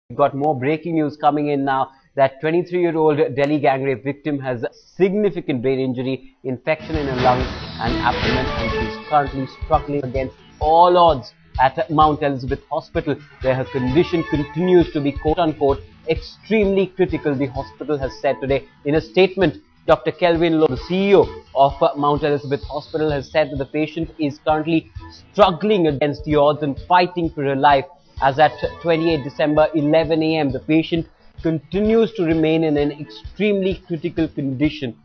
We've got more breaking news coming in now that 23-year-old Delhi gang rape victim has significant brain injury, infection in her lungs and abdomen, and she's currently struggling against all odds at Mount Elizabeth Hospital, where her condition continues to be quote-unquote extremely critical, the hospital has said today. In a statement, Dr. Kelvin Loh, the CEO of Mount Elizabeth Hospital, has said that the patient is currently struggling against the odds and fighting for her life, as at 28 December 11 a.m. the patient continues to remain in an extremely critical condition.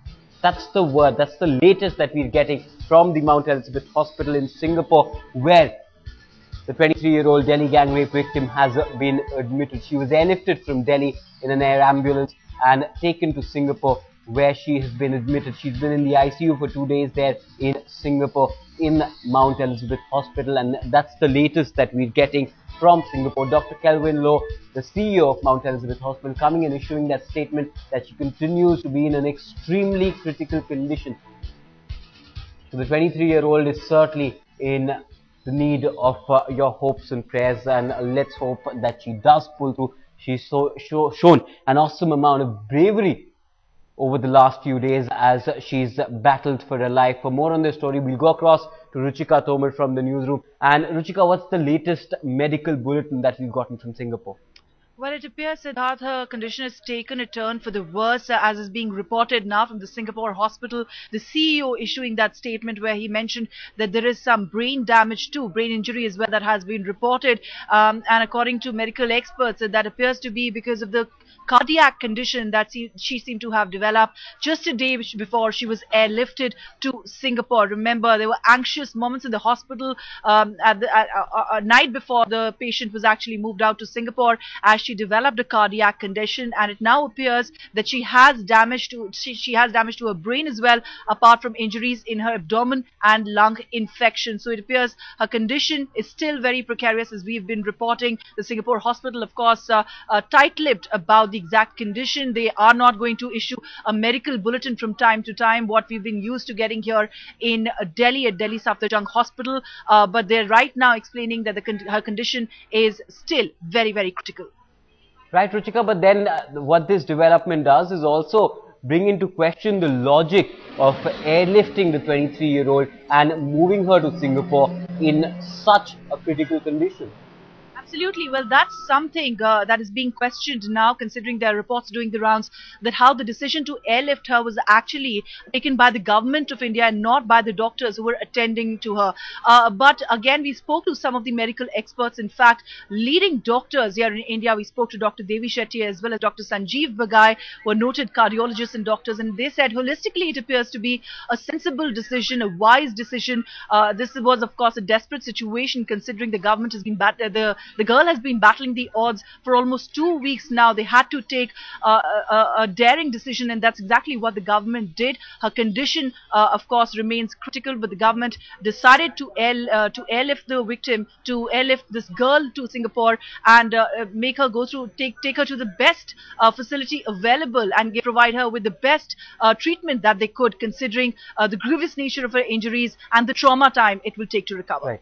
That's the word, that's the latest that we're getting from the Mount Elizabeth Hospital in Singapore, where the 23-year-old Delhi gang rape victim has been admitted. She was airlifted from Delhi in an air ambulance and taken to Singapore, where she has been admitted. She's been in the ICU for 2 days there in Singapore, in Mount Elizabeth Hospital, and that's the latest that we're getting from Singapore. Dr. Kelvin Loh, the CEO of Mount Elizabeth Hospital, coming and issuing that statement that she continues to be in an extremely critical condition. So the 23-year-old is certainly in the need of your hopes and prayers, and let's hope that she does pull through. She's shown an awesome amount of bravery over the last few days as she's battled for her life. For more on this story, we'll go across to Ruchika Tomar from the newsroom. And Ruchika, what's the latest medical bulletin that we've gotten from Singapore? Well, it appears that her condition has taken a turn for the worse, as is being reported now from the Singapore hospital. The CEO issuing that statement where he mentioned that there is some brain damage too, brain injury as well, that has been reported. And according to medical experts, that appears to be because of the cardiac condition that she seemed to have developed just a day before she was airlifted to Singapore. Remember, there were anxious moments in the hospital a night before the patient was actually moved out to Singapore, as she developed a cardiac condition, and it now appears that she has damage to her brain as well, apart from injuries in her abdomen and lung infection. So it appears her condition is still very precarious, as we've been reporting. The Singapore hospital, of course, tight-lipped about the exact condition. They are not going to issue a medical bulletin from time to time, what we've been used to getting here in Delhi at Delhi Safdarjung Hospital, but they're right now explaining that her condition is still very, very critical. Right, Ruchika, but then what this development does is also bring into question the logic of airlifting the 23-year-old and moving her to Singapore in such a critical condition. Absolutely. Well, that's something that is being questioned now, considering there are reports doing the rounds that how the decision to airlift her was actually taken by the government of India and not by the doctors who were attending to her. But again, we spoke to some of the medical experts. In fact, leading doctors here in India, we spoke to Dr. Devi Shetty as well as Dr. Sanjeev Bagai, who are noted cardiologists and doctors, and they said holistically it appears to be a sensible decision, a wise decision. This was, of course, a desperate situation, considering the government has been the girl has been battling the odds for almost 2 weeks now. They had to take a daring decision, and that's exactly what the government did. Her condition, of course, remains critical, but the government decided to airlift the victim, to airlift this girl to Singapore and make her go through, take her to the best facility available and provide her with the best treatment that they could, considering the grievous nature of her injuries and the trauma time it will take to recover. Right.